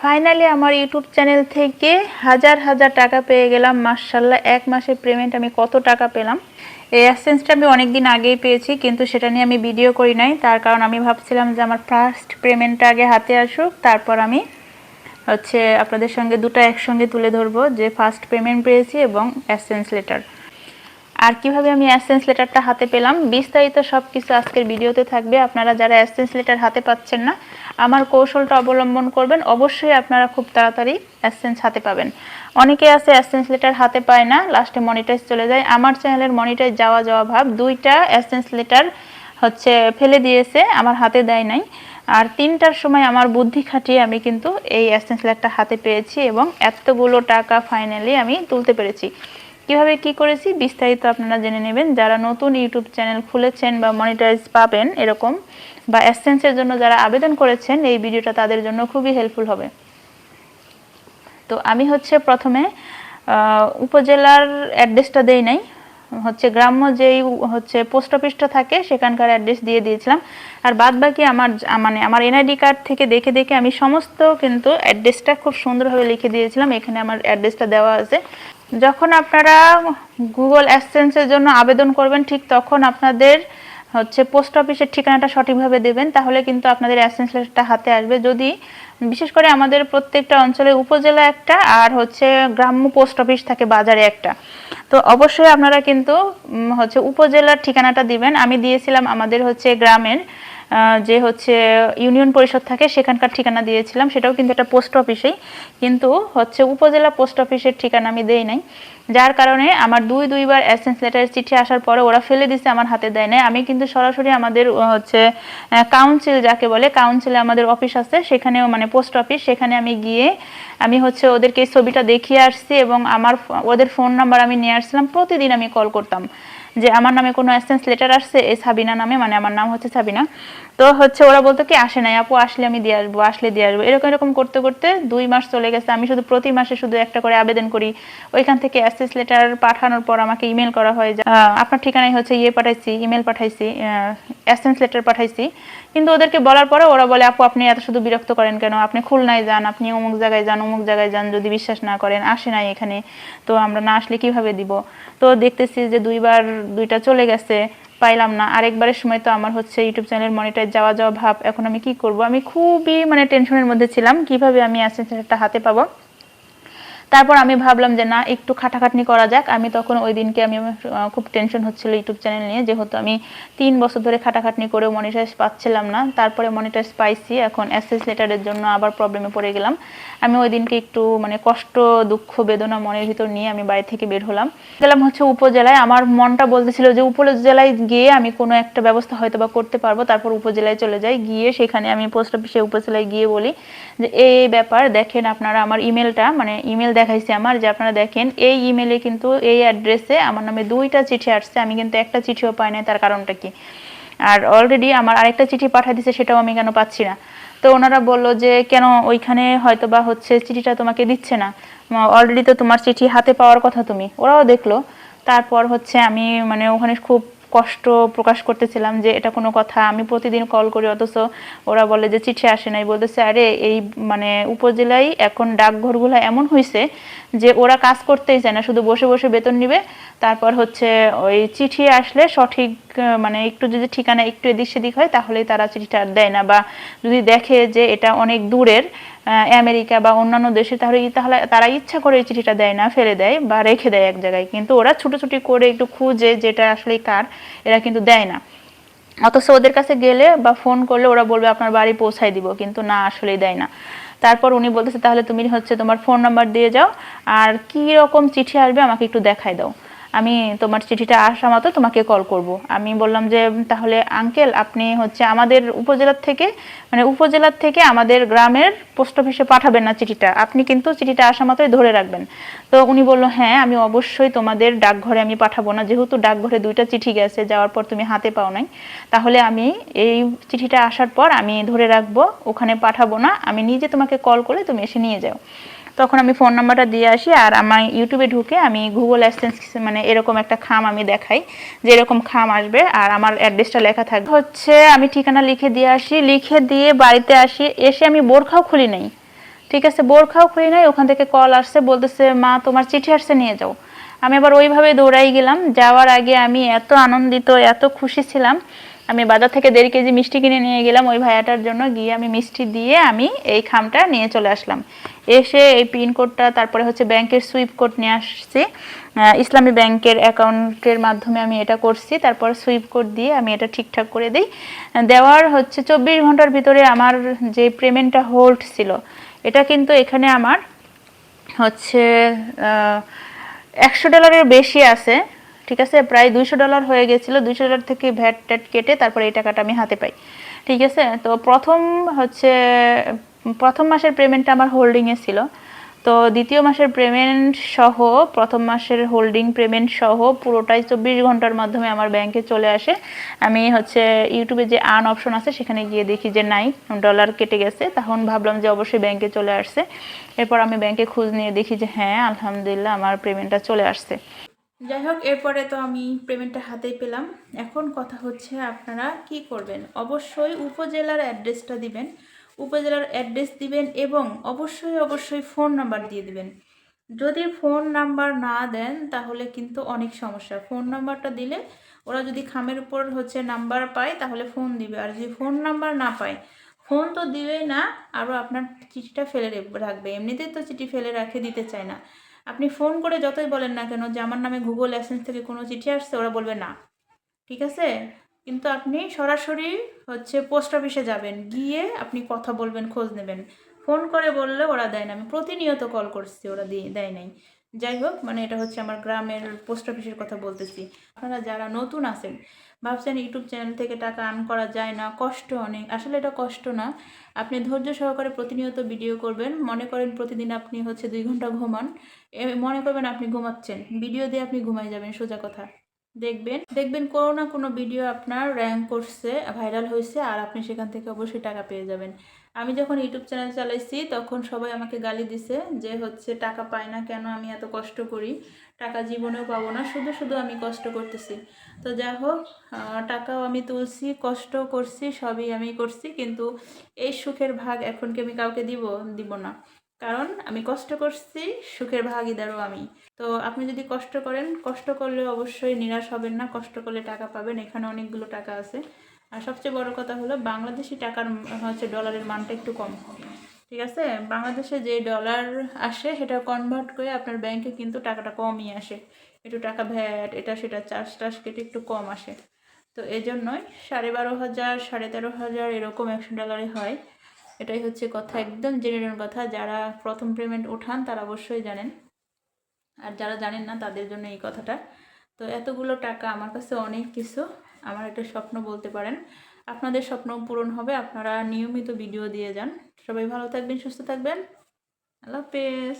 Finally আমার YouTube channel থেকে হাজার হাজার টাকা পেয়ে গেলাম মাশাআল্লাহ। এক মাসের পেমেন্ট আমি কত টাকা পেলাম। এই অ্যাডসেন্সটা আমি অনেক দিন আগেই পেয়েছি, কিন্তু সেটা নিয়ে আমি ভিডিও করি নাই। তার কারণ আমি ভাবছিলাম যে আমার ফার্স্ট পেমেন্টটা আগে হাতে আসুক, তারপর আমি আপনাদের সঙ্গে দুটো একসঙ্গে তুলে ধরবো, যে ফার্স্ট পেমেন্ট পেয়েছি এবং অ্যাডসেন্স লেটার। আর কিভাবে আমি অ্যাডসেন্স লেটারটা হাতে পেলাম বিস্তারিত সব কিছু আজকের ভিডিওতে থাকবে। আপনারা যারা অ্যাডসেন্স লেটার হাতে পাচ্ছেন না, আমার কৌশলটা অবলম্বন করবেন, অবশ্যই আপনারা খুব তাড়াতাড়ি অ্যাডসেন্স হাতে পাবেন। অনেকে আছে অ্যাডসেন্স লেটার হাতে পায় না, লাস্টে মনিটাইজ চলে যায়। আমার চ্যানেলের মনিটাইজ যাওয়া ভাব, দুইটা অ্যাডসেন্স লেটার ফেলে দিয়েছে, আমার হাতে দেয় নাই। আর 3টার সময় আমার বুদ্ধি খাটিয়ে আমি কিন্তু এই অ্যাডসেন্স লেটারটা হাতে পেয়েছি এবং এতগুলো টাকা ফাইনালি আমি তুলতে পেরেছি। কিভাবে কি করেছি বিস্তারিত আপনারা জেনে নেবেন। যারা নতুন ইউটিউব চ্যানেল খুলেছেন বা মনিটাইজ পাবেন এরকম, বা অ্যাডসেন্সের জন্য যারা আবেদন করেছেন, এই ভিডিওটা তাদের জন্য খুবই হেল্পফুল হবে। তো আমি প্রথমে উপজেলার অ্যাড্রেসটা দেই নাই, গ্রাম্য যেই পোস্ট অফিসটা থাকে সেখানকার অ্যাড্রেস দিয়ে দিয়েছিলাম। আর বাদ বাকি আমার এনআইডি কার্ড থেকে দেখে দেখে আমি সমস্ত কিন্তু অ্যাড্রেসটা খুব সুন্দরভাবে লিখে দিয়েছিলাম। এখানে আমার অ্যাড্রেসটা দেওয়া আছে। যখন আপনারা গুগল অ্যাডসেন্সের জন্য আবেদন করবেন, ঠিক তখন আপনাদের পোস্ট অফিসের ঠিকানাটা সঠিকভাবে দেবেন, তাহলে কিন্তু আপনাদের অ্যাডসেন্স লেটারটা হাতে আসবে। যদি বিশেষ করে আমাদের প্রত্যেকটা অঞ্চলে উপজেলা একটা আর গ্রাম্য পোস্ট অফিস থাকে বাজারে একটা, তো অবশ্যই আপনারা কিন্তু উপজেলার ঠিকানাটা দিবেন। আমি দিয়েছিলাম আমাদের গ্রামের যে ইউনিয়ন পরিষদ থাকে সেখানকার ঠিকানা দিয়েছিলাম, সেটাও কিন্তু একটা পোস্ট অফিসেই, কিন্তু উপজেলা পোস্ট অফিসের ঠিকানা আমি দেই নাই। যার কারণে আমার দুইবার অ্যাডসেন্স লেটারের চিঠি আসার পরে ওরা ফেলে দিছে, আমার হাতে দেয় নাই। আমি কিন্তু সরাসরি আমাদের কাউন্সিল যাকে বলে, কাউন্সিলে আমাদের অফিস আছে, সেখানেও পোস্ট অফিস, সেখানে আমি গিয়ে আমি ওদেরকে এই ছবিটা দেখিয়ে আসছি এবং ওদের ফোন নাম্বার আমি নিয়ে আসছিলাম। প্রতিদিন আমি কল করতাম যে আমার নামে কোনো অ্যাডসেন্স লেটার আসছে, এই সাবিনা নামে, আমার নাম সাবিনা। তো ওরা বলতো কি আসে নাই আপু, আসলে আমি দিয়ে আসবো, আসলে দিয়ে আসবো। এরকম করতে করতে 2 মাস চলে গেছে। আমি শুধু প্রতি মাসে শুধু একটা করে আবেদন করি। ওইখান থেকে অ্যাডসেন্স লেটার পাঠানোর পর আমাকে ইমেল করা হয় যে আপনার ঠিকানায় পাঠাইছি, ইমেল পাঠাইছি, অ্যাডসেন্স লেটার পাঠাইছি। কিন্তু ওদেরকে বলার পরে ওরা বলে আপু আপনি এত শুধু বিরক্ত করেন কেন, আপনি খুলনায় যান, আপনি অমুক জায়গায় যান, অমুক জায়গায় যান, যদি বিশ্বাস না করেন আসে নাই এখানে, তো আমরা না আসলে কিভাবে দিব। তো দেখতেছি যে 2টা চলে গেছে, পাইলাম না। আরেকবারের সময় তো আমার ইউটিউব চ্যানেল মনিটাইজ যাওয়া ভাব। এখন আমি কি করব, আমি খুবই টেনশনের মধ্যে ছিলাম কিভাবে আমি অ্যাডসেন্স লেটারটা হাতে পাবো। তারপর আমি ভাবলাম যে না, একটু খাটাখাটনি করা যাক। আমি তখন ওই দিনকে আমি খুব টেনশন হচ্ছিল ইউটিউব চ্যানেল নিয়ে, যেহেতু আমি 3 বছর ধরে খাটাখাটনি করেও মনিটাইজ পাচ্ছিলাম না। তারপরে মনিটাইজ পাইছি, এখন অ্যাডসেন্স লেটারের জন্য আবার প্রবলেমে পড়ে গেলাম। আমি ওই দিনকে একটু কষ্ট, দুঃখ, বেদনা মনের ভিতর নিয়ে আমি বাড়ি থেকে বের হলাম, গেলাম উপজেলায়। আমার মনটা বলতেছিল যে উপজেলায় গিয়ে আমি কোনো একটা ব্যবস্থা হয়তো বা করতে পারবো। তারপর উপজেলায় চলে যাই, গিয়ে সেখানে আমি পোস্ট অফিসে উপজেলায় গিয়ে বলি যে এই ব্যাপার, দেখেন আপনারা আমার ইমেলটা ইমেল দেখাইছে আমার, যে আপনারা দেখেন এই ইমেলে কিন্তু এই অ্যাড্রেসে আমার নামে 2টা চিঠি আসছে, আমি কিন্তু একটা চিঠিও পাই নাই, তার কারণটা কি? আর অলরেডি আমার আরেকটা চিঠি পাঠিয়ে দিয়েছে, সেটাও আমি কেন পাচ্ছি না? তো ওনারা বললো যে কেন ওইখানে হয়তো বা চিঠিটা তোমাকে দিচ্ছে না, অলরেডি তো তোমার চিঠি হাতে পাওয়ার কথা তুমি। ওরাও দেখলো। তারপর আমি ওখানে খুব কষ্ট প্রকাশ করতেছিলাম যে এটা কোনো কথা, আমি প্রতিদিন কল করি অথচ ওরা বলে যে চিঠি আসে নাই। বলতেছে আরে এই উপজেলায় এখন ডাকঘরগুলো এমন হয়েছে যে ওরা কাজ করতেই চায় না, শুধু বসে বসে বেতন নিবে। তারপর ওই চিঠি আসলে সঠিক একটু যদি ঠিকানা একটু এদিক সেদিক হয় তাহলেই তারা চিঠিটা দেয় না, বা যদি দেখে যে এটা অনেক দূরের আমেরিকা বা অন্যান্য দেশে, তাহলে তারা ইচ্ছা করে এই চিঠিটা দেয় না, ফেলে দেয় বা রেখে দেয় এক জায়গায়। কিন্তু ওরা ছুটোছুটি করে একটু খুঁজে যেটা আসলে কার, এরা কিন্তু দেয় না। অথচ ওদের কাছে গেলে বা ফোন করলে ওরা বলবে আপনার বাড়ি পৌঁছায় দিব, কিন্তু না, আসলেই দেয় না। তারপর উনি বলতেছে তাহলে তুমি তোমার ফোন নাম্বার দিয়ে যাও, আর কি রকম চিঠি আসবে আমাকে একটু দেখাই দাও, আমি তোমার চিঠিটা আসা মতো তোমাকে কল করব। আমি বললাম যে তাহলে আঙ্কেল আপনি আমাদের উপজেলার থেকে আমাদের গ্রামের পোস্ট অফিসে পাঠাবেন না চিঠিটা, আপনি কিন্তু চিঠিটা আসা মাত্রই ধরে রাখবেন। তো উনি বললো হ্যাঁ আমি অবশ্যই তোমাদের ডাকঘরে আমি পাঠাবো না, যেহেতু ডাকঘরে 2টা চিঠি গেছে, যাওয়ার পর তুমি হাতে পাও নাই, তাহলে আমি এই চিঠিটা আসার পর আমি ধরে রাখবো, ওখানে পাঠাবো না, আমি নিজে তোমাকে কল করে তুমি এসে নিয়ে যাও। তখন আমি ফোন নাম্বারটা দিয়ে আসি, আর আমার ইউটিউবে ঢুকে আমি গুগল অ্যাডসেন্স এরকম একটা খাম আমি দেখাই যে এরকম খাম আসবে আর আমার অ্যাড্রেসটা লেখা থাকবে। আমি ঠিকানা লিখে দিয়ে আসি, লিখে দিয়ে বাড়িতে আসি, এসে আমি বোরখাও খুলি নাই, ঠিক আছে, বোরখাও খুলি নাই, ওখান থেকে কল আসছে, বলতেছে মা তোমার চিঠি আসছে নিয়ে যাও। আমি আবার ওইভাবে দৌড়াই গেলাম। যাওয়ার আগে আমি এত আনন্দিত, এত খুশি ছিলাম, আমি বাজার থেকে 1.5 কেজি মিষ্টি কিনে নিয়ে গেলাম ওই ভাইয়াটার জন্য। গিয়ে আমি মিষ্টি দিয়ে আমি এই খামটা নিয়ে চলে আসলাম। এসে এই পিনকোডটা, তারপরে হচ্ছে ব্যাংকের সুইপ কোড নিয়ে আসছি, ইসলামী ব্যাংকের অ্যাকাউন্টের মাধ্যমে আমি এটা করছি। তারপর সুইপ কোড দিয়ে আমি এটা ঠিকঠাক করে দিই। দেওয়ার হচ্ছে 24 ঘন্টার ভিতরে আমার যে পেমেন্টটা হোল্ড ছিল, এটা কিন্তু এখানে আমার হচ্ছে $100 বেশি আছে। ঠিক আছে, প্রায় $200 হয়ে গেছিলো। $200 থেকে ভ্যাট ট্যাট কেটে তারপরে এই টাকাটা আমি হাতে পাই। ঠিক আছে, তো প্রথম মাসের পেমেন্টটা আমার হোল্ডিংয়ে ছিল। তো দ্বিতীয় মাসের পেমেন্ট সহ, প্রথম মাসের হোল্ডিং পেমেন্ট সহ পুরোটাই 24 ঘন্টার মাধ্যমে আমার ব্যাংকে চলে আসে। আমি হচ্ছে ইউটিউবে যে আর্ন অপশন আছে সেখানে গিয়ে দেখি যে নাই, ডলার কেটে গেছে। তখন ভাবলাম যে অবশ্যই ব্যাংকে চলে আসছে। এরপর আমি ব্যাংকে খোঁজ নিয়ে দেখি যে হ্যাঁ আলহামদুলিল্লাহ আমার পেমেন্টটা চলে আসছে। যাই হোক, এরপরে তো আমি পেমেন্টটা হাতেই পেলাম। এখন কথা হচ্ছে আপনারা কি করবেন, অবশ্যই উপজেলার অ্যাড্রেসটা দিবেন, উপজেলার অ্যাড্রেস দিবেন এবং অবশ্যই ফোন নাম্বার দিয়ে দিবেন। যদি ফোন নাম্বার না দেন তাহলে কিন্তু অনেক সমস্যা। ফোন নাম্বারটা দিলে ওরা যদি খামের উপর হচ্ছে নাম্বার পায় তাহলে ফোন দিবে, আর যদি ফোন নাম্বার না পায় ফোন তো দিবেই না, আরও আপনার চিঠিটা ফেলে রাখবে। এমনিতেই তো চিঠি ফেলে রাখে দিতে চায় না। আপনি ফোন করে যতই বলেন না কেন যে আমার নামে গুগল অ্যাসেন্স থেকে কোনো চিঠি আসছে, ওরা বলবে না। ঠিক আছে, কিন্তু আপনি সরাসরি হচ্ছে পোস্ট অফিসে যাবেন, গিয়ে আপনি কথা বলবেন, খোঁজ নেবেন। ফোন করে বললে ওরা দেয় না। আমি প্রতিনিয়ত কল করছি, ওরা দেয় নাই। যাই হোক, মানে এটা হচ্ছে আমার গ্রামের পোস্ট অফিসের কথা বলতেছি। আপনারা যারা নতুন আছেন, ভাবছেন ইউটিউব চ্যানেল থেকে টাকা আর্ন করা যায় না, কষ্ট অনেক, আসলে এটা কষ্ট না। আপনি ধৈর্য সহকারে প্রতিনিয়ত ভিডিও করবেন। মনে করেন প্রতিদিন আপনি হচ্ছে 2 ঘন্টা ঘুমান, মনে করবেন আপনি ঘুমাচ্ছেন, ভিডিও দিয়ে আপনি ঘুমাই যাবেন, সোজা কথা। দেখবেন কোনো না কোনো ভিডিও আপনার র্যাঙ্ক করছে, ভাইরাল হয়েছে, আর আপনি সেখান থেকে অবশ্যই টাকা পেয়ে যাবেন। আমি যখন ইউটিউব চ্যানেল চালাইছি তখন সবাই আমাকে গালি দিছে যে হচ্ছে টাকা পায় না কেন, আমি এত কষ্ট করি, টাকা জীবনেও পাবো না, শুধু আমি কষ্ট করতেছি। তো যা হোক, টাকাও আমি তুলছি, কষ্ট করছি, সবই আমি করছি, কিন্তু এই সুখের ভাগ এখন কি আমি কাউকে দিব না। কারণ আমি কষ্ট করছি, সুখের ভাগিদারও আমি। তো আপনি যদি কষ্ট করেন, কষ্ট করলে অবশ্যই নিরাশ হবেন না, কষ্ট করলে টাকা পাবেন, এখানে অনেকগুলো টাকা আছে। আর সবচেয়ে বড় কথা হলো বাংলাদেশি টাকার হচ্ছে ডলারের মানটা একটু কম। ঠিক আছে, বাংলাদেশে যে ডলার আসে সেটা কনভার্ট করে আপনার ব্যাংকে কিন্তু টাকাটা কমই আসে, একটু টাকা ভ্যাট এটা সেটা চার্জ টার্জ কেটে একটু কম আসে। তো এই জন্যই 12,500 13,500 এরকম $100 হয়। এটাই হচ্ছে কথা, একদম জেনুইন কথা। যারা প্রথম পেমেন্ট উঠান তারা অবশ্যই জানেন, আর যারা জানেন না তাদের জন্য এই কথাটা। তো এতগুলো টাকা আমার কাছে অনেক কিছু, আমার একটা স্বপ্ন বলতে পারেন। আপনাদের স্বপ্ন পূরণ হবে, আপনারা নিয়মিত ভিডিও দিয়ে যান। সবাই ভালো থাকবেন, সুস্থ থাকবেন, আল্লাহ হাফেজ।